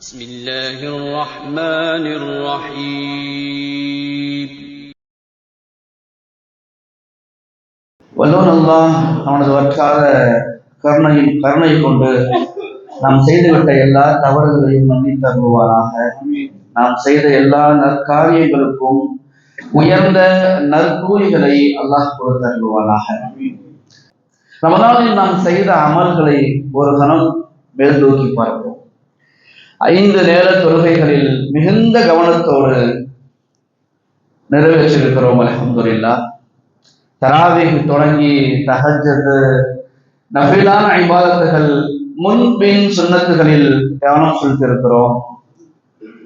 بسم الله الرحمن الرحيم. வல்லோன் அல்லாஹ் அவனது வற்றாத கருணை கொண்டு நாம் செய்துவிட்ட எல்லா தவறுகளையும் மன்னித்து அருள்வாராக. நாம் செய்த எல்லா நற்காரியங்களுக்கும் உயர்ந்த நற்கூலிகளை அல்லாஹ் கொடுத்து அருள்வாராக. ரமலானில் நாம் செய்த அமல்களை ஒரு கணம் மேல் தூக்கி பார்ப்போம். 5 நேர தொழுகைகளில் மிகுந்த கவனத்தோடு நிறைவேற்றிருக்கிறோம். அல்ஹம்துலில்லாஹ். தராவீஹ் தொடங்கி தஹஜ்ஜத், நஃபிலான இபாதத்துகள், முன்பின் சுன்னத்துகளில் கவனம் செலுத்தியிருக்கிறோம்.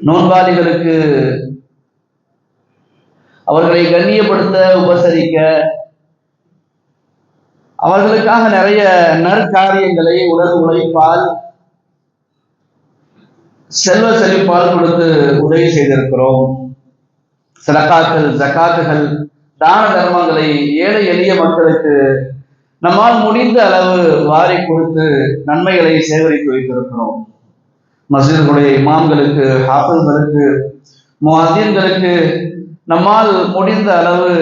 நோன்பாளிகளுக்கு அவர்களை கண்ணியப்படுத்த, உபசரிக்க, அவர்களுக்காக நிறைய நற்காரியங்களை உடல் உழைப்பால், செல்வ செழிப்பால் கொடுத்து உதவி செய்திருக்கிறோம். சதகாக்கள், ஜகாத்துகள், தான தர்மங்களை ஏழை எளிய மக்களுக்கு நம்மால் முடிந்த அளவு வாரி கொடுத்து நன்மைகளை சேகரித்து வைத்திருக்கிறோம். மஸ்ஜிதுடைய இமாம்களுக்கு, ஹாஃபிஸ்களுக்கு, முஅத்தின்களுக்கு நம்மால் முடிந்த அளவு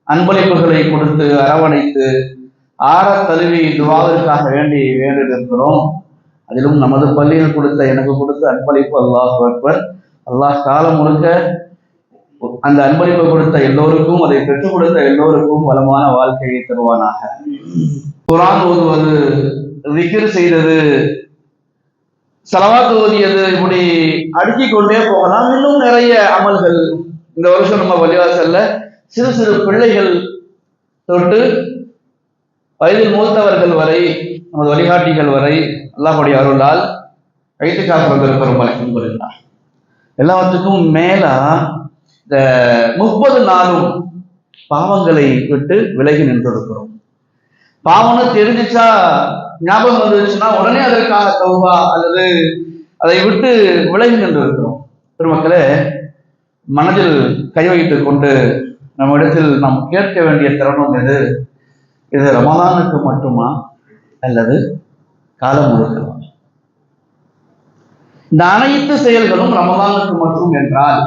அன்பளிப்புகளை கொடுத்து அரவணைத்து ஆற தழுவி துஆவிற்காக வேண்டியிருக்கிறோம். அதிலும் நமது பள்ளியில் கொடுத்த, எனக்கு கொடுத்த அன்பளிப்பு அல்லாஹ் அக்பர். அல்லாஹ் காலம் முழுக்க அந்த அன்பளிப்பு கொடுத்த எல்லோருக்கும், அதை பெற்றுக் கொடுத்த எல்லோருக்கும் வளமான வாழ்க்கையை தருவானாக. குர்ஆன் ஓதுவது, விக்ர் செய்தது, ஸலவாத் ஓதியது, இப்படி அடுக்கிக் கொண்டே போகலாம். இன்னும் நிறைய அமல்கள் இந்த வருஷம் நம்ம பள்ளிவாசல்ல சிறு சிறு பிள்ளைகள் தொட்டு வயதில் மூத்தவர்கள் வரை, நமது வழிகாட்டிகள் வரை அல்லாஹ்வுடைய அருளால் இத்காஃப் வந்திருக்கிறோம். அல்ஹம்துலில்லாஹ். எல்லாவற்றுக்கும் மேலா இந்த 30 நாளும் பாவங்களை விட்டு விலகி நின்றிருக்கிறோம். பாவம்னு தெரிஞ்சிச்சா, ஞாபகம் வந்துச்சுன்னா உடனே அதற்காக தௌபா அல்லது அதை விட்டு விலகி நின்றிருக்கிறோம். பெருமக்களே, மனதில் கை வைத்துக் கொண்டு நம்மிடத்தில் நாம் கேட்க வேண்டிய தருணம் எது? இது ரமலானுக்கு மட்டுமா அல்லது காலம் முழுக்கமா? இந்த அனைத்து செயல்களும் ரமலானுக்கு மட்டும் என்றால்,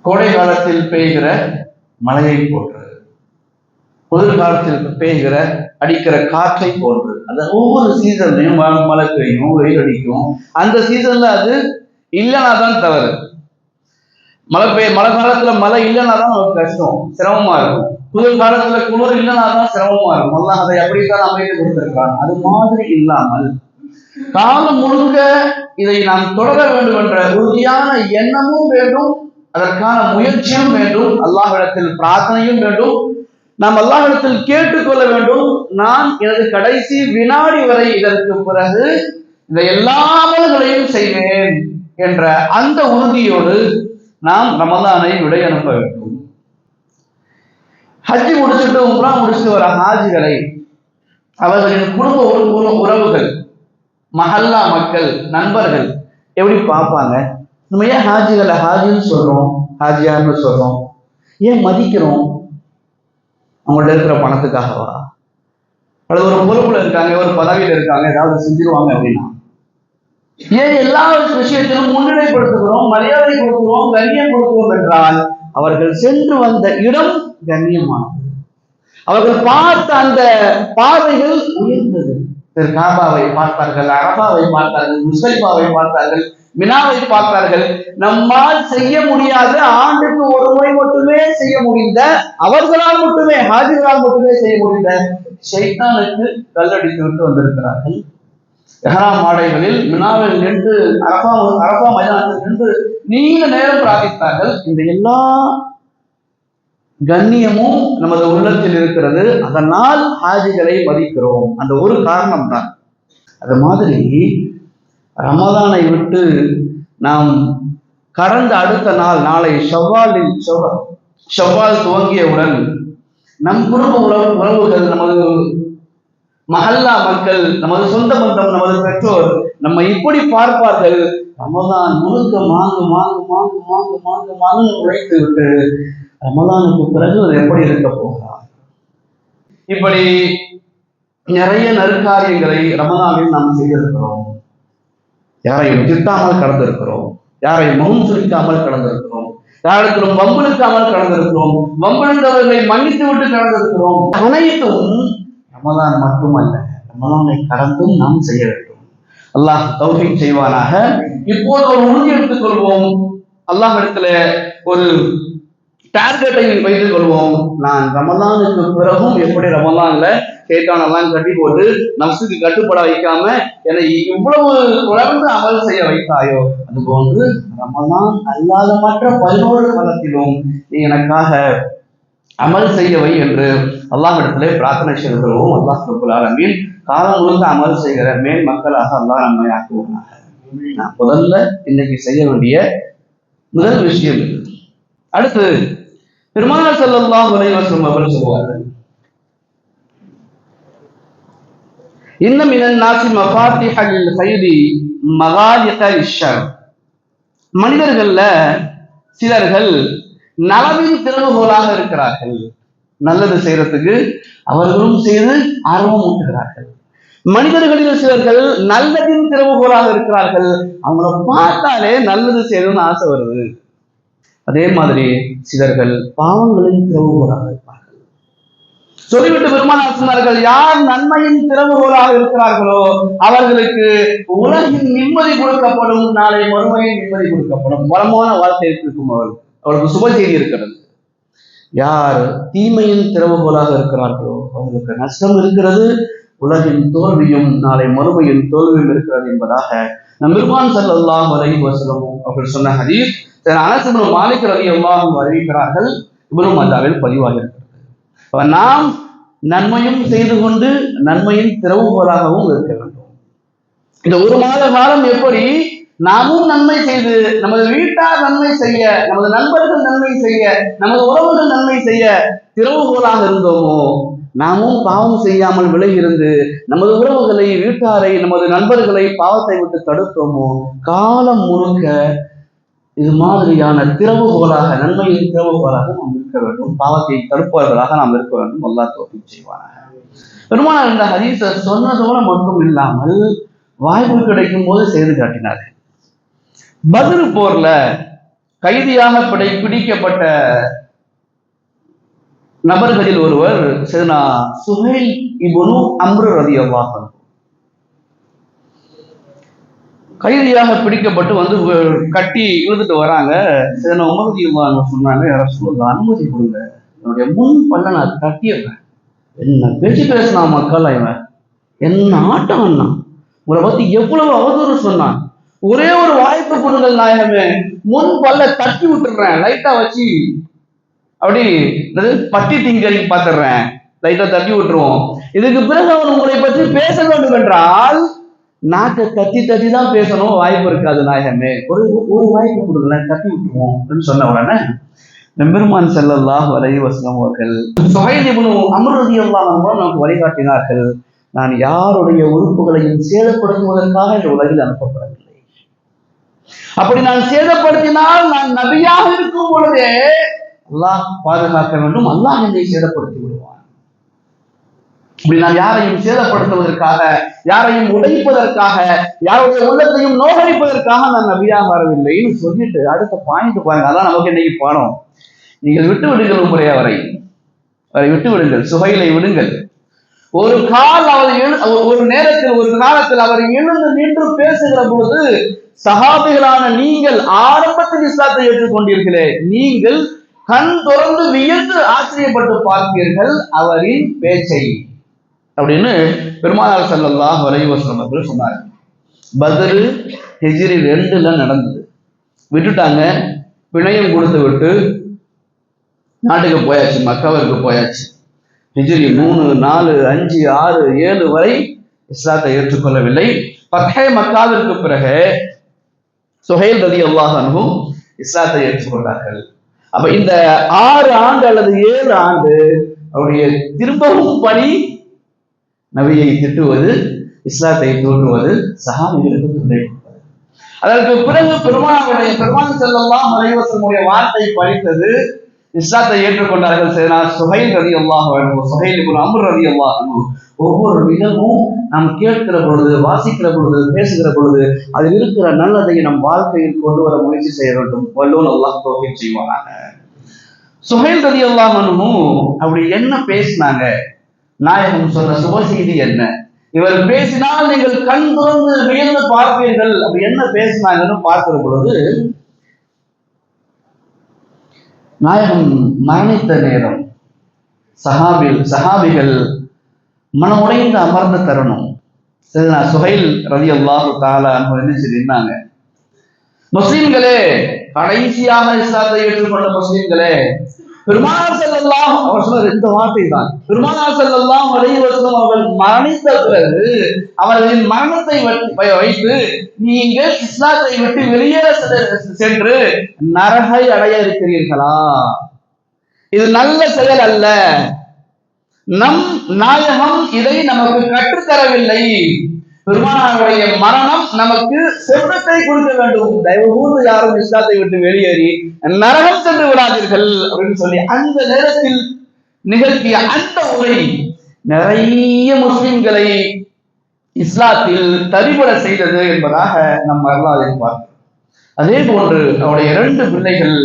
கோடை காலத்தில் பெய்கிற மழையை போன்று, குளிர்காலத்தில் பெய்கிற அடிக்கிற காற்றை போன்று, அந்த ஒவ்வொரு சீசன்லையும் மழை பெய்யும், வெயில் அடிக்கும். அந்த சீசன்ல அது இல்லைன்னா தான் தவறு. மழை காலத்துல மழை இல்லைன்னா தான் நமக்கு கஷ்டம், சிரமமா இருக்கும். குளிர் காலத்துல குளிர் இல்லைன்னா தான் சிரமமா இருக்கும். அல்லாஹ் அதை அப்படித்தான் அமைத்து கொடுத்திருக்கிறான். அது மாதிரி இல்லாமல் காலம் முழுக்க இதை நாம் தொடர வேண்டும் என்ற உறுதியான எண்ணமும் வேண்டும், அதற்கான முயற்சியும் வேண்டும், அல்லாஹ்விடத்தில் பிரார்த்தனையும் வேண்டும். நாம் அல்லாஹ்விடத்தில் கேட்டுக்கொள்ள வேண்டும், நான் எனது கடைசி வினாடி வரை இதற்கு பிறகு இந்த எல்லா அமல்களையும் செய்வேன் என்ற அந்த உறுதியோடு நாம் ரமலானை விடை அனுப்ப வேண்டும். ஹஜ்ஜி முடிச்சுட்டு, உம்ரா முடிச்சுட்டு வர ஹாஜிகளை அவர்களின் குடும்ப உறவுகள், மஹல்லா மக்கள், நண்பர்கள் எப்படி பார்ப்பாங்க? நம்ம ஏன் ஹாஜிகளை ஹாஜின்னு சொல்றோம், ஹாஜியான்னு சொல்றோம்? ஏன் மதிக்கிறோம்? அவங்கள்ட்ட இருக்கிற பணத்துக்காகவா? அல்லது ஒரு பொறுப்புல இருக்காங்க, ஒரு பதவியில இருக்காங்க, ஏதாவது செஞ்சிருவாங்க அப்படின்னா? ஏன் எல்லா விஷயத்திலும் முன்னிலைப்படுத்துகிறோம், மரியாதை கொடுக்கிறோம், கண்ணியம் கொடுக்கிறோம் என்றால், அவர்கள் சென்று வந்த இடம் கண்ணியமானது, அவர்கள் பார்த்த அந்த பார்வைகள் உயர்ந்தது. காபாவை பார்த்தார்கள், அரபாவை பார்த்தார்கள், முஸ்தலிஃபாவை பார்த்தார்கள், மினாவை பார்த்தார்கள். நம்மால் செய்ய முடியாத, ஆண்டுக்கு ஒரு முறை மட்டுமே செய்ய முடிந்த, அவர்களால் மட்டுமே, ஹாஜிகளால் மட்டுமே செய்ய முடிந்த ஷைத்தானுக்கு கல்லடித்து விட்டு வந்திருக்கிறார்கள். இஹ்ராம் ஆடைகளில் மினாவில் நின்று, அரபா மைதானத்தில் நின்று நீண்ட நேரம் பிரார்த்தித்தார்கள். இந்த எல்லா கண்ணியமும் நமது உள்ளத்தில் இருக்கிறது. அதனால் ஹாஜிகளை மதிக்கிறோம். அந்த ஒரு காரணம் தான். அது மாதிரி ரமலானை விட்டு நாம் கடந்த அடுத்த நாள், நாளை ஷவ்வால் துவங்கியவுடன் நம் குடும்ப உறவுகள், நமது மஹல்லா மக்கள், நமது சொந்த பந்தம், நமது பெற்றோர் நம்ம இப்படி பார்ப்பார்கள். ரமலான் முழுக்க மாங்கு உழைத்து விட்டு ரமலானுக்கு பிறகு அது எப்படி இருக்க போகிறார்? இப்படி நிறைய நற்காரியங்களை ரமலானில் நாம் செய்திருக்கிறோம். யாரையும் திட்டாமல் கடந்திருக்கிறோம், யாரையும் முகம் சுழிக்காமல் கடந்திருக்கிறோம், யாரிடத்திலும் வம்பிழுக்காமல் கடந்திருக்கிறோம், வம்பிழுந்தவர்களை மன்னித்து விட்டு கடந்திருக்கிறோம். அனைத்தும் ரமலான் மட்டுமல்ல, ரமலானை கடந்தும் நாம் செய்ய வேண்டும். அல்லாஹ் தௌஃபீக் செய்வானாக. இப்போது ஒரு உறுதி எடுத்துக் கொள்வோம். அல்லாஹ் இடத்துல ஒரு டார்கெட்டை வைத்துக் கொள்வோம். நான் ரமலானுக்கு பிறகும் எப்படி ரமலான்ல ஷைத்தானெல்லாம் கட்டி போட்டு நஃப்ஸுக்கு கட்டுப்பட வைக்காம என்னை இவ்வளவு தொடர்ந்து அமல் செய்ய வைத்தாயோ, அது போன்று ரமலான் அல்லாத மற்ற 11 காலத்திலும் நீ எனக்காக அமல் செய்யவை என்று அல்லாஹ் இடத்திலே பிரார்த்தனை செய்கிறோம். அல்லாஹ் ரப்பல் ஆலமீன் காலம் முழுக்க அமல் செய்கிற மேல் மக்களாக அல்லாஹ் நம்மை ஆக்குவானாக. நான் முதல்ல இன்னைக்கு செய்ய வேண்டிய முதல் விஷயம் இது. அடுத்து பெருமானார் ஸல்லல்லாஹு அலைஹி வஸல்லம் அவர்கள் சொல்வார்கள், இன்ன மினன் நாஸி மஃபாத்திஹ லில் கைரி மகாலிக லிஷ்ஷர். மனிதர்கள்ல சிலர்கள் நலவின் திறவுகோலாக இருக்கிறார்கள். நல்லது செய்யறதுக்கு அவர்களும் செய்து ஆர்வம் ஊட்டுகிறார்கள். மனிதர்களில் சிலர்கள் நல்லதின் திறவுகோலாக இருக்கிறார்கள். அவங்கள பார்த்தாலே நல்லது செய்யணும்னு ஆசை வருது. அதே மாதிரி சிலர்கள் பாவங்களின் திறவுகோலாக இருப்பார்கள். சொல்லிவிட்டு பெருமானார் சொன்னார்கள், யார் நன்மையின் திறவுகோலாக இருக்கிறார்களோ அவர்களுக்கு உலகின் நிம்மதி கொடுக்கப்படும், நாளை மறுமையின் நிம்மதி கொடுக்கப்படும். வளமான வாழ்க்கை இருக்கும் அவர்களுக்கு சுப செய்தி இருக்கிறது. யார் தீமையின் திறவுகோலாக இருக்கிறார்களோ அவர்களுக்கு நஷ்டம் இருக்கிறது, உலகின் தோல்வியும் நாளை மறுமையின் தோல்வியும் இருக்கிறது என்பதாக நம் பெருமான் ஸல்லல்லாஹு அலைஹி வஸல்லம் அவர்கள் சொன்ன ஹதீஸ் அனஸ் இப்னு மாலிக் ரலியல்லாஹு அன்ஹு அறிவிக்கிறார்கள். இப்னு மாஜாவில் பதிவாக இருக்கிறது. நாம் நன்மையும் செய்து கொண்டு நன்மையின் திறவுகோலாகவும் இருக்க வேண்டும். இந்த ஒரு மாத காலம் எப்படி நாமும் நன்மை செய்து நமது வீட்டார் நன்மை செய்ய, நமது நண்பர்கள் நன்மை செய்ய, நமது உறவுகள் நன்மை செய்ய திறவுகோலாக இருந்தோமோ, நாமும் பாவம் செய்யாமல் விலகி இருந்து நமது உறவுகளை, வீட்டாரை, நமது நண்பர்களை பாவத்தை விட்டு தடுத்தோமோ, காலம் முழுக்க இது மாதிரியான திறவுகோலாக, நன்மையின் திறவுகோலாக நாம் இருக்க வேண்டும். பாவத்தை தடுப்பவர்களாக நாம் இருக்க வேண்டும். அல்லாஹ் தௌஃபீக் செய்வானாக. பெருமானார் இந்த ஹதீஸை சொன்னதோடு மட்டும் இல்லாமல் வாய்ப்பு கிடைக்கும் போது செய்து காட்டினார்கள். பத்ர் போர்ல கைதியாக பிடிக்கப்பட்ட நபர்களில் ஒருவர் சையதுனா சுஹைல் இப்னு அம்ர் ரலியல்லாஹு அன்ஹு. கைதியாக பிடிக்கப்பட்டு வந்து கட்டி இழுத்துட்டு வராங்க. சையதுனா உமர் ரலியல்லாஹு அன்ஹு சொன்னாங்க, யா ரசூலல்லாஹ் அனுமதி கொடுங்க, என்னுடைய முன் பல்ல நான் தட்டிடுறேன். என்ன பேச்சு பேசினா மக்கள், இவன் என்ன ஆட்டம் அண்ணா, உங்களை பத்தி எவ்வளவு அவதூறு சொன்னான், ஒரே ஒரு வாய்ப்பு கொடுங்கள் நாயகமே, முன் பல்ல தட்டி விட்டுடுறேன், லைட்டா வச்சு அப்படி பட்டி திங்கரிங் பார்த்துடுறேன், லைட்டா தட்டி விட்டுருவோம். இதுக்கு பிறகு அவன் உங்களை பற்றி பேச வேண்டும் என்றால் நாட்டை தட்டி தட்டி தான் பேசணும், வாய்ப்பு இருக்காது நாயகமே, ஒரு வாய்ப்பு கொடுக்கல, தட்டி விட்டுருவோம் அப்படின்னு சொன்ன உடனே பெருமான் ஸல்லல்லாஹு அலைஹி வஸல்லம் அவர்கள் சுஹைல் இப்னு அம்ர் ரலியல்லாஹு அன்ஹு நமக்கு வழிகாட்டினார்கள். நான் யாருடைய உறுப்புகளையும் சேதப்படுத்துவதற்காக இந்த உலகில் அனுப்பப்படவில்லை. அப்படி நான் சேதப்படுத்தினால் நான் நபியாக இருக்கும் பொழுதே அல்லாஹ் பாதுகாக்க வேண்டும், அல்லாஹ் என்னை சேதப்படுத்தி விடுவான். இப்படி நான் யாரையும் சேதப்படுத்துவதற்காக, யாரையும் உடைப்பதற்காக, யாருடைய உள்ளத்தையும் நோகடிப்பதற்காக நான் நபியாக வரவில்லைன்னு சொல்லிட்டு அடுத்த பாயிண்ட் பாருங்க. அதான் நமக்கு இன்னைக்கு பாடம். நீங்கள் விட்டு விடுங்கள் உங்களுடைய அவரை விட்டு விடுங்கள், சுஹைலை விடுங்கள். ஒரு நேரத்தில் ஒரு காலத்தில் அவர் எழுந்து நின்று பேசுகிற பொழுது சஹாபிகளான நீங்கள் ஆரம்பத்தில் இஸ்லாத்தை ஏற்றுக்கொண்டீர்களே, நீங்கள் கண் திறந்து வியந்து ஆச்சரியப்பட்டு பார்ப்பீர்கள் அவரின் பேச்சை அப்படின்னு பெருமானார் ஸல்லல்லாஹு அலைஹி வஸல்லம் அவர்கள் சொன்னார். பத்ர் ஹிஜ்ரி 2ல நடந்தது. விட்டுட்டாங்க, பிணையம் கொடுத்து விட்டு நாட்டுக்கு போயாச்சு, மக்காவிற்கு போயாச்சு. ஹிஜ்ரி 3, 4, 5, 6, 7 வரை இஸ்லாத்தை ஏற்றுக்கொள்ளவில்லை. ஃபத்ஹே மக்காவிற்கு பிறகு சுஹைல் ரலியல்லாஹு அன்ஹு இஸ்லாத்தை ஏற்றுக்கொண்டார்கள். அப்ப இந்த 6 ஆண்டு அல்லது 7 ஆண்டு அவருடைய திரும்பவும் பணி நபியை திட்டுவது, இஸ்லாத்தை தூண்டுவது, சஹாபிகளுக்கு துணை கொடுப்பது. அதற்கு பிறகு பெருமான் ஸல்லல்லாஹு அலைஹி வஸல்லம் வார்த்தை படித்தது, இஸ்லாத்தை ஏற்றுக்கொண்டார்கள். சுஹைல் ரலியல்லாஹு அன்ஹு, சுஹைல் இப்னு அம்ர் ரலியல்லாஹு அன்ஹு. ஒவ்வொரு நிகழ்வும் நாம் கேட்கிற பொழுது, வாசிக்கிற பொழுது, பேசுகிற பொழுது அதில் இருக்கிற நல்லதை நம் வாழ்க்கையில் கொண்டு வர முயற்சி செய்ய வேண்டும். வல்லோன் அல்லாஹ் தௌஃபீக் செய்வானாக. சுஹைல் ரலியல்லாஹு அன்ஹு அப்படி என்ன பேசினாங்க, நாயகம் சொன்ன சுப செய்தி என்ன, இவர் பேசினால் நீங்கள் கண் திறந்து வியந்து பார்ப்பீர்கள், அப்படி என்ன பேசினாங்கன்னு பார்க்கிற பொழுது, நாயகம் மரணித்த நேரம் சஹாபிகள் மனமுடைந்து அமர்ந்த தருணம். சுஹைல் ரலியல்லாஹு தஆலா அன்ஹு என்ன சொல்லியிருந்தாங்க, முஸ்லிம்களே, கடைசியாக இஸ்லாத்தை ஏற்றுக்கொண்ட முஸ்லிம்களே, பெருமானார் ஸல்லல்லாஹு அவர் சொன்ன இந்த வார்த்தை தான். பெருமானார் ஸல்லல்லாஹு அலைஹி வஸல்லம் அவர்கள் மரணித்த பிறகு அவர்களின் மரணத்தை வைத்து நீங்கள் இஸ்லாத்தை விட்டு வெளியேற சென்று நரகை அடைய இருக்கிறீர்களா? இது நல்ல செயல் அல்ல. நம் நாயகம் இதை நமக்கு கற்றுத்தரவில்லை. பெருமானாருடைய மரணம் நமக்கு சொர்க்கத்தை கொடுக்க வேண்டும். தயவு கூர்ந்து யாரும் இஸ்லாத்தை விட்டு வெளியேறி நரகம் சென்று விடாதீர்கள் அப்படின்னு சொல்லி அந்த நேரத்தில் நிகழ்த்திய அந்த உரை நிறைய முஸ்லிம்களை இஸ்லாத்தில் தரிபட செய்தது என்பதாக நம் வரலாறு பார்க்கிறோம். அதே போன்று அவருடைய 2 பிள்ளைகள்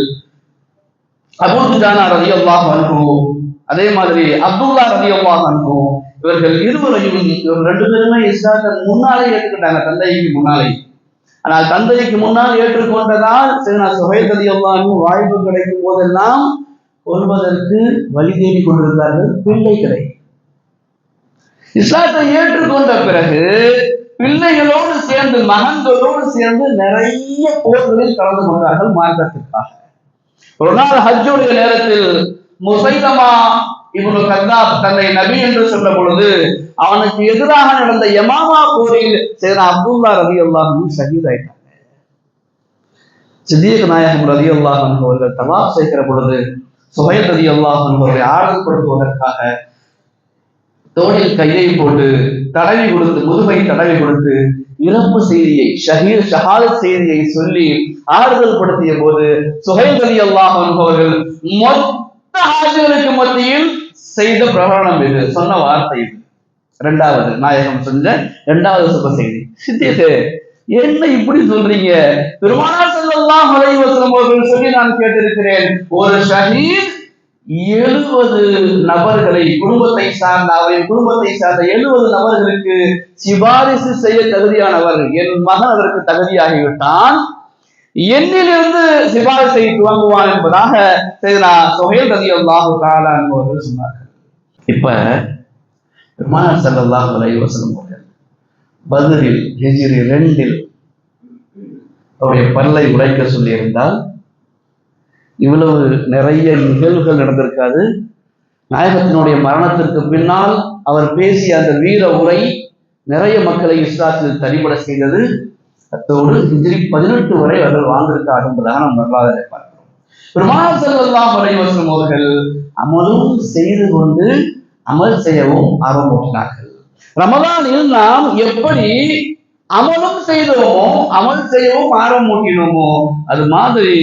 அபூ துஜானா ரலியல்லாஹு அன்ஹு, அதே மாதிரி அப்துல்லா ரலியல்லாஹு அன்ஹு, இவர்கள் இருவரையும் 2 பேருமே இஸ்லாத்தை முன்னாலே ஏற்றுக்கிட்டாங்க, தந்தைக்கு முன்னாலே. ஆனால் தந்தைக்கு முன்னால் ஏற்றுக்கொண்டதால் சுஹைல் ரலியல்லாஹு அன்ஹு வாய்ப்பு கிடைக்கும் போதெல்லாம் கொள்வதற்கு வழி தேடி கொண்டிருந்தார்கள் பிள்ளைகளை. இஸ்லாத்தை ஏற்றுக்கொண்ட பிறகு பிள்ளைகளோடு சேர்ந்து, மகன்களோடு சேர்ந்து நிறைய போர்களில் கலந்து கொண்டார்கள் மார்க்கத்திற்காக. ஒரு நாள் ஹஜ்ஜுடைய நேரத்தில் முசைலமா இப்னு கத்தாப் தன்னை நபி என்று சொன்ன பொழுது அவனுக்கு எதிராக நடந்த யமாமா போரில் அப்துல்லா ரலியல்லாஹு அன்ஹு ஷஹீத் ஆயிட்டாங்க. சித்திக் நாயகம் ரலியல்லாஹு அன்ஹு அவர்கள் தவாஃப் செய்கிற பொழுது சுஹைல் ரலியல்லாஹு அன்ஹு அவரை ஆறுதல்படுத்துவதற்காக தோளில் கையை போட்டு தடவி கொடுத்து, முதுகை தடவி கொடுத்து இறப்பு செய்தியை, ஷஹாதத் செய்தியை சொல்லி ஆறுதல் படுத்திய போது சுஹைல் ரலியல்லாஹு அன்ஹு அவர்கள் மொத்த ஹாஜிகளுக்கு மத்தியில் செய்த பிரகடனம் இது, சொன்ன வார்த்தை இது. 2வது நாயகம் செஞ்ச 2வது சுப செய்தி. சித்தியத்தே, என்ன இப்படி சொல்றீங்க? பெருமானார் ஸல்லல்லாஹு அலைஹி வஸல்லம் அவர்கள் சொல்லி நான் கேட்டிருக்கிறேன், ஒரு ஷஹீத் 70 நபர்களை, குடும்பத்தை சார்ந்த, அவரின் குடும்பத்தை சார்ந்த 70 நபர்களுக்கு சிபாரிசு செய்ய தகுதியானவர். என் மகன் அதற்கு தகுதியாகிவிட்டான், என்னிலிருந்து சிபாரிசை துவங்குவான் என்பதாக சுஹைல் ரலியல்லாஹு தஆலா அன்ஹு அவர்கள் சொன்னார்கள். இப்ப பெருமானார் ஸல்லல்லாஹு அலைஹி வஸல்லம் அவர்கள் பத்ரில் ஹிஜ்ரி 2 அவருடைய பல்லை உடைக்க சொல்லி இருந்தால் இவ்வளவு நிறைய நிகழ்வுகள் நடந்திருக்காது. நாயகத்தினுடைய மரணத்திற்கு பின்னால் அவர் பேசிய அந்த வீர உரை நிறைய மக்களை இஸ்லாத்தில் தரிபட செய்தது. அத்தோடு ஹிஜ்ரி 18 வரை அவர்கள் வாழ்ந்திருக்கார் என்பதாக நாம் வரலாறு பார்க்கிறோம். பெருமானார் ஸல்லல்லாஹு அலைஹி வஸல்லம் அவர்கள் அமலும் செய்து கொண்டு அமல் செய்யவும் ஆரம்பித்தார்கள். ரமலானில் நாம் எப்படி அமலும் செய்தோமோ, அமல் செய்யவும் ஆரம்பினோமோ, அது மாதிரி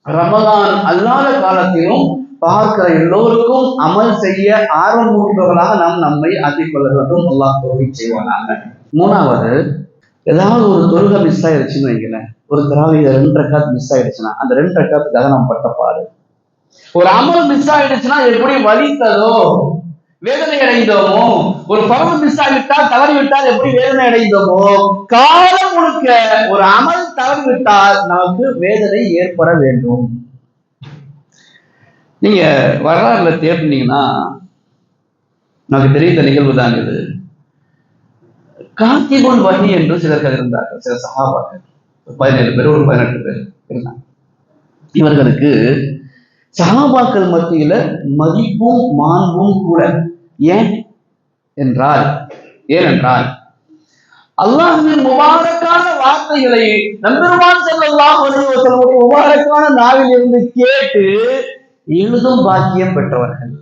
ரமலான் அல்லாத காலத்திலும் பார்க்கிற எல்லோருக்கும் அமல் செய்ய ஆர்வமூட்டுபவர்களாக நாம் நம்மை ஆக்கிக் கொள்ள வேண்டும். அல்லாஹ் தௌஃபீக் செய்வானாக. 3வது, ஏதாவது ஒரு தொழுகை மிஸ் ஆயிடுச்சுன்னு வைங்களேன், ஒரு தராவீஹ் 2 ரக்காத் மிஸ் ஆயிடுச்சுன்னா அந்த 2 ரக்காத்துக்காக நாம் பட்ட பாடு. ஒரு அமல் மிஸ் ஆயிடுச்சுன்னா எப்படி வலித்ததோ, வேதனை அடைந்தோமோ, ஒரு பருவம் மிஸ் ஆகிவிட்டால், தவறிவிட்டால் எப்படி வேதனை அடைந்தோமோ, காலம் முழுக்க ஒரு அமல் தவறிவிட்டால் நமக்கு வேதனை ஏற்பட வேண்டும். நீங்க வரலாறுல தேடினீங்கன்னா நமக்கு தெரிந்த நிகழ்வு தான் இது. காத்திபுல் வஹி என்று சிலர்கள் இருந்தார்கள், சில சஹாபாக்கள், 17 பேர், ஒரு 18 பேர் இருந்தாங்க. இவர்களுக்கு சஹாபாக்கள் மத்தியில மதிப்பும் மாண்பும் கூட. ஏனென்றால் அல்லாஹ்வின் முபாரக்கான வார்த்தைகளை நபிகள் ஸல்லல்லாஹு அலைஹி வஸல்லம் முபாரக்கான நாவில் இருந்து கேட்டு எழுதும் பாக்கியம் பெற்றவர்கள்.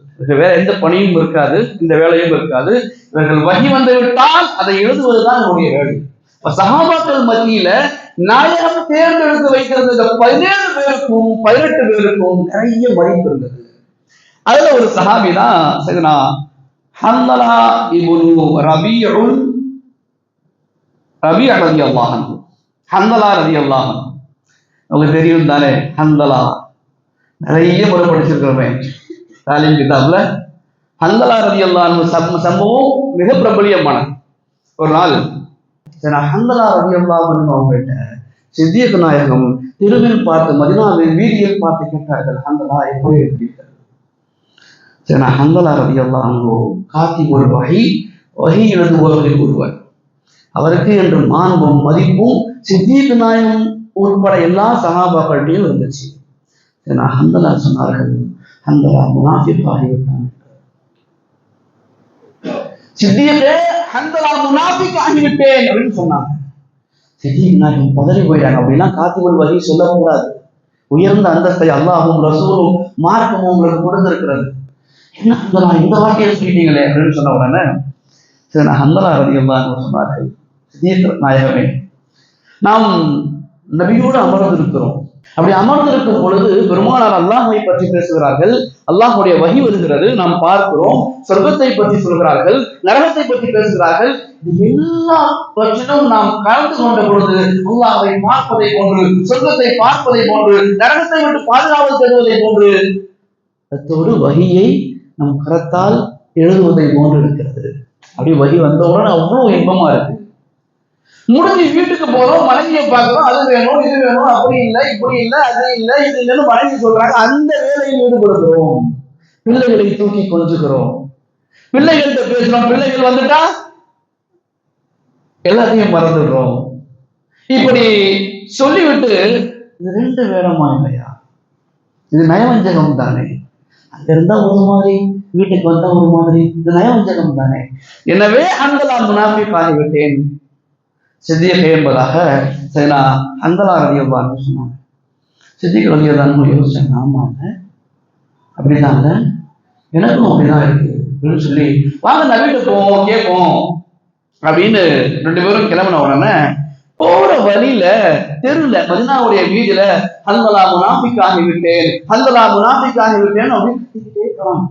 வேற எந்த பணியும் இருக்காது, இந்த வேலையும் இருக்காது. இவர்கள் வஹி வந்து விட்டால் அதை எழுதுவதுதான் அவருடைய வேலை. சஹாபாக்கள் மத்தியில நாயகம் தேர்ந்தெடுத்து வைக்கிறது 17 பேருக்கும் 18 பேருக்கும் நிறைய மதிப்பு இருந்தது. அதுல ஒரு சஹாபி தான் சையதுனா ஹன்தலா இப்னு ரபீ ரலியல்லாஹு அன்ஹு. ஹன்தலா ரலியல்லாஹு அன்ஹு உங்களுக்கு தெரியும் தானே. ஹன்தலா நிறைய முறை படிச்சிருக்கிறோமே தாலீம் கிதாப்ல. ஹன்தலா ரலியல்லாஹு அன்ஹு சம்பவம் மிக பிரபலியமானது. ஒரு நாள் ஹன்தலா ரலியல்லாஹு அன்ஹு அவங்கள்ட்ட சித்தியக் நாயகம் திருவில் பார்த்து மதீனாவின் வீதியில் பார்த்து கேட்டார்கள், ஹன்தலா எப்படி இருக்கிறீர்கள்? ஹன்தலா ரலியல்லாஹு அன்ஹு காத்திபுல் வஹி எழுதுபவர்களில் ஒருவர். அவருக்கு என்று மாண்பும் மதிப்பும் சித்தியக் நாயகம் உட்பட எல்லா சஹாபாக்கள்டையும் இருந்துச்சு. ஹன்தலா சொன்னார்கள், ஹன்தலா முனாஃபிக் ஆகிவிட்டான். சித்தியக்கே ஹன்தலா முனாஃபிக் ஆகிவிட்டேன் அப்படின்னு சொன்னாங்க. சித்தியக் நாயகம் பதறி போயிட்டாங்க. அப்படின்னா காத்திபுல் வஹி சொல்லக்கூடாது. உயர்ந்த அந்தஸ்தை அல்லாஹும் ரசூலும் மார்க்கமும் உங்களுக்கு கொடுத்திருக்கிறது. என்ன ஹன்தலா இந்த வார்த்தையை சொல்லிட்டீங்களே அப்படின்னு சொன்ன உடனே ஹன்தலா ரலியல்லாஹு அன்ஹு சொன்னார்கள், சித்தியக் நாயகமே, நாம் நபியோடு அமர்ந்திருக்கிறோம். அப்படி அமர்ந்திருக்கும் பொழுது பெருமானார் அல்லாஹ்வை பற்றி பேசுகிறார்கள். அல்லாஹ்வுடைய வஹி வருகிறது, நாம் பார்க்கிறோம். சொர்க்கத்தை பற்றி சொல்கிறார்கள், நரகத்தை பற்றி பேசுகிறார்கள். எல்லா பற்றிலும் நாம் கலந்து கொண்ட பொழுது அல்லாஹ்வை பார்ப்பதை போன்று, சொர்க்கத்தை பார்ப்பதை போன்று, நரகத்தை விட்டு பாதுகாவல் தருவதை போன்று, அத்தோடு வஹியை நம் கரத்தால் எழுதுவதை போன்று இருக்கிறது. அப்படி வஹி வந்தவுடன் அவ்வளவு இன்பமா இருக்கு. முடிஞ்சு வீட்டுக்கு போறோம், மனைவியை பார்க்கிறோம், அது வேணும் இது வேணும், அப்படி இல்லை இப்படி இல்லை அது இல்லை இது இல்லைன்னு மனைவி சொல்றாங்க. அந்த வேலையில் ஈடுபடுகிறோம். பிள்ளைகளை தூக்கி கொஞ்சுகிறோம், பிள்ளைகள்கிட்ட பேசுறோம். பிள்ளைகள் வந்துட்டா எல்லாத்தையும் மறந்துடுறோம். இப்படி சொல்லிவிட்டு இது 2 வேடமா இல்லையா? இது நயவஞ்சகம் தானே. அங்க இருந்தா ஒரு மாதிரி, வீட்டுக்கு வந்தா ஒரு மாதிரி, இது நயவஞ்சகம் தானே. எனவே ஹன்தலா முனாஃபிக் ஆகிவிட்டேன் சித்தியக் என்பதாக சையதுனா ஹன்தலா ரலியல்லாஹு அன்ஹு சொன்னாங்க. சித்தியக் ரலியல்லாஹு அன்ஹு யோசிச்சாங்க, ஆமாங்க அப்படிதாங்க, எனக்கும் அப்படிதான் இருக்கு அப்படின்னு சொல்லி, வாங்க நபிட்டு போவோம் கேட்போம் அப்படின்னு 2 பேரும் கிளம்பின உடனே போற வழியில தெருல மதீனாவுடைய வீதியில ஹன்தலா முனாஃபிக் ஆகிவிட்டேன், ஹன்தலா முனாஃபிக் ஆகிவிட்டேன் அப்படின்னு கேட்கலாம்.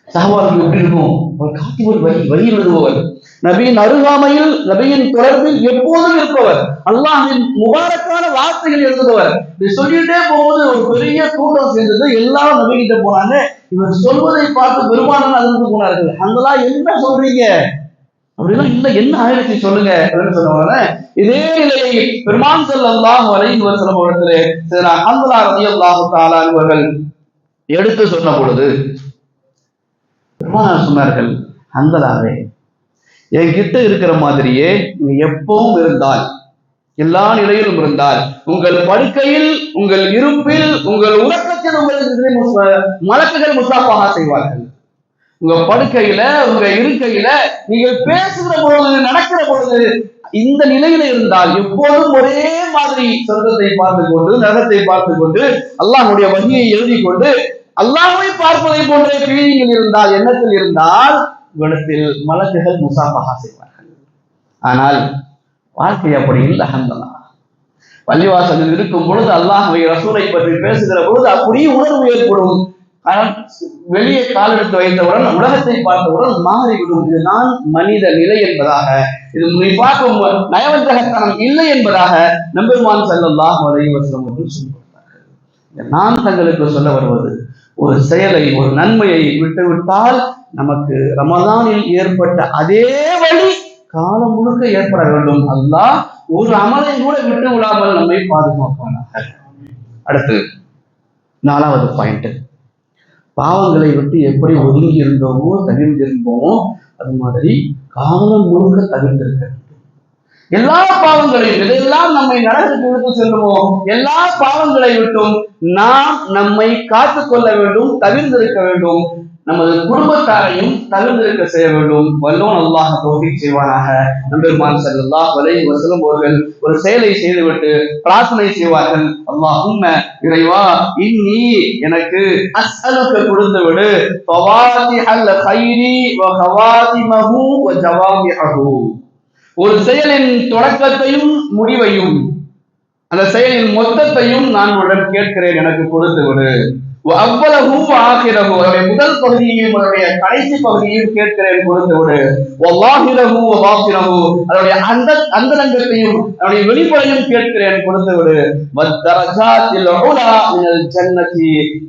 சஹாபாக்கள் எப்படி இருக்கும்? ஒரு காத்திபுல் வஹி எழுதுபவர், நபியின் அருகாமையில் நபியின் தொடர்பில் எப்போதும் இருப்பவர், அல்லாஹ்வின் முபாரக்கான வார்த்தைகள் எழுதுபவர். இது சொல்லிட்டே போகும்போது ஒரு பெரிய கூட்டம் சேர்ந்தது. எல்லாரும் நபிகிட்ட போனாங்க. இவர் சொல்வதை பார்த்து பெருமானார் அதிர்ந்து போனார்கள். ஹன்தலா என்ன சொல்றீங்க அப்படின்னா, இல்ல என்ன ஆயிடுச்சு சொல்லுங்க அப்படின்னு சொன்ன உடனே இதே நிலையை பெருமான் ஸல்லல்லாஹு அலைஹி வஸல்லம் இடத்திலே ஹன்தலா ரலியல்லாஹு தஆலா அவர்கள் எடுத்து சொன்ன பொழுது பெருமானார் சொன்னார்கள், ஹன்தலாவே, என்கிட்ட இருக்கிற மாதிரியே நீங்க எப்பவும் இருந்தால், எல்லா நிலையிலும் இருந்தால், உங்கள் படுக்கையில், உங்கள் இருப்பில், உங்கள் உறக்கத்தில் உங்களுக்கு மலக்குகள் முசாஃபஹா செய்வார்கள். உங்க படுக்கையில, உங்க இருக்கையில, நீங்கள் பேசுகிற பொழுது, நடக்கிற பொழுது இந்த நிலையில இருந்தால், எப்போதும் ஒரே மாதிரி சொர்க்கத்தை பார்த்து கொண்டு, நரகத்தை பார்த்து கொண்டு, அல்லாஹ்வுடைய வஹியை எழுதி கொண்டு, அல்லாஹ்வை பார்ப்பதை போன்ற பீலிங்கில் இருந்தால், எண்ணத்தில் இருந்தால், உங்களிடத்தில் மலக்குகள் முசாஃபஹா செய்வார்கள். ஆனால் வாழ்க்கை அப்படி இல்லை. ஹன்தலா பள்ளிவாசலில் இருக்கும் பொழுது, அல்லாஹ்வை ரசூலை பற்றி பேசுகிற பொழுது அப்படியே உணர்வு ஏற்படும். ஆனால் வெளியே கால் எடுத்து வைத்தவுடன், உலகத்தை பார்த்தவுடன் மாறிவிடும். இதுதான் மனித நிலை என்பதாக, இது நீ பார்க்கும் நயவஞ்சகத்தனம் இல்லை என்பதாக நபிகள் ஸல்லல்லாஹு அலைஹி வஸல்லம் அவர்கள் சொல்லிவிட்டார்கள். நான் தங்களுக்கு சொல்ல வருவது, ஒரு செயலை, ஒரு நன்மையை விட்டுவிட்டால் நமக்கு ரமதானில் ஏற்பட்ட அதே வழி காலம் முழுக்க ஏற்பட வேண்டும். அல்லாஹ் ஒரு அமலை கூட விட்டு விடாமல் நம்மை பாதுகாப்பானாக. அடுத்து 4வது பாயிண்ட், பாவங்களை விட்டு எப்படி ஒதுங்கி இருந்தோமோ, தவிர்ந்திருந்தோமோ, அது மாதிரி காலம் முழுக்க தவிர்த்திருக்க வேண்டும். எல்லா பாவங்களையும், எதெல்லாம் நம்மை நரகத்துக்கு இழுத்து செல்லுமோ எல்லா பாவங்களை விட்டும் நாம் நம்மை காத்துக் கொள்ள வேண்டும், தவிர்ந்திருக்க வேண்டும். நமது குடும்பத்தாரையும் தவிர்ந்திருக்க செய்ய வேண்டும். வல்லோன் அல்லாஹ் தௌஃபீக் செய்வானாக. நபிகள் ஸல்லல்லாஹு அலைஹி வஸல்லம் அவர்கள் ஒரு செயலை செய்துவிட்டு பிரார்த்தனை செய்வார்கள், அல்லாஹும்ம, இறைவா, இன்னி, எனக்கு, அஸ்அலுக கொடுத்து விடு, ஃபவாதிஹல் கைரி வ கவாதிமஹு வ ஜவாமிஹு, ஒரு செயலின் தொடக்கத்தையும் முடிவையும் அந்த செயலின் மொத்தத்தையும் நான் உடன் கேட்கிறேன், எனக்கு கொடுத்து விடு. அவ்வளவு ஆகிரகு, அவருடைய முதல் பகுதியையும் அவருடைய கடைசி பகுதியையும் கேட்கிறேன், கொடுத்து விடு. வாகிரகு வாகிரகு, அதனுடைய அந்தரங்கத்தையும் அவருடைய வெளிப்படையும் கேட்கிறேன், கொடுத்து விடு.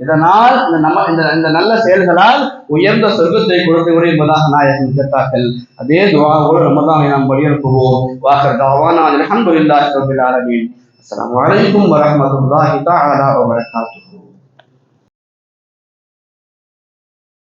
இதனால் இந்த நல்ல செயல்களால் உயர்ந்த சொர்க்கத்தை கொடுத்து விடு என்பதாக நாயகம் கேட்டார்கள். அதே துஆவோடு ரமதானை நாம் வலியுறுத்துவோம். வாஹிர் தஅவானா அல்ஹம்துலில்லாஹி ரப்பில் ஆலமீன். அஸ்ஸலாமு அலைக்கும் வரஹ்மத்துல்லாஹி தஆலா வபரகாத்துஹு.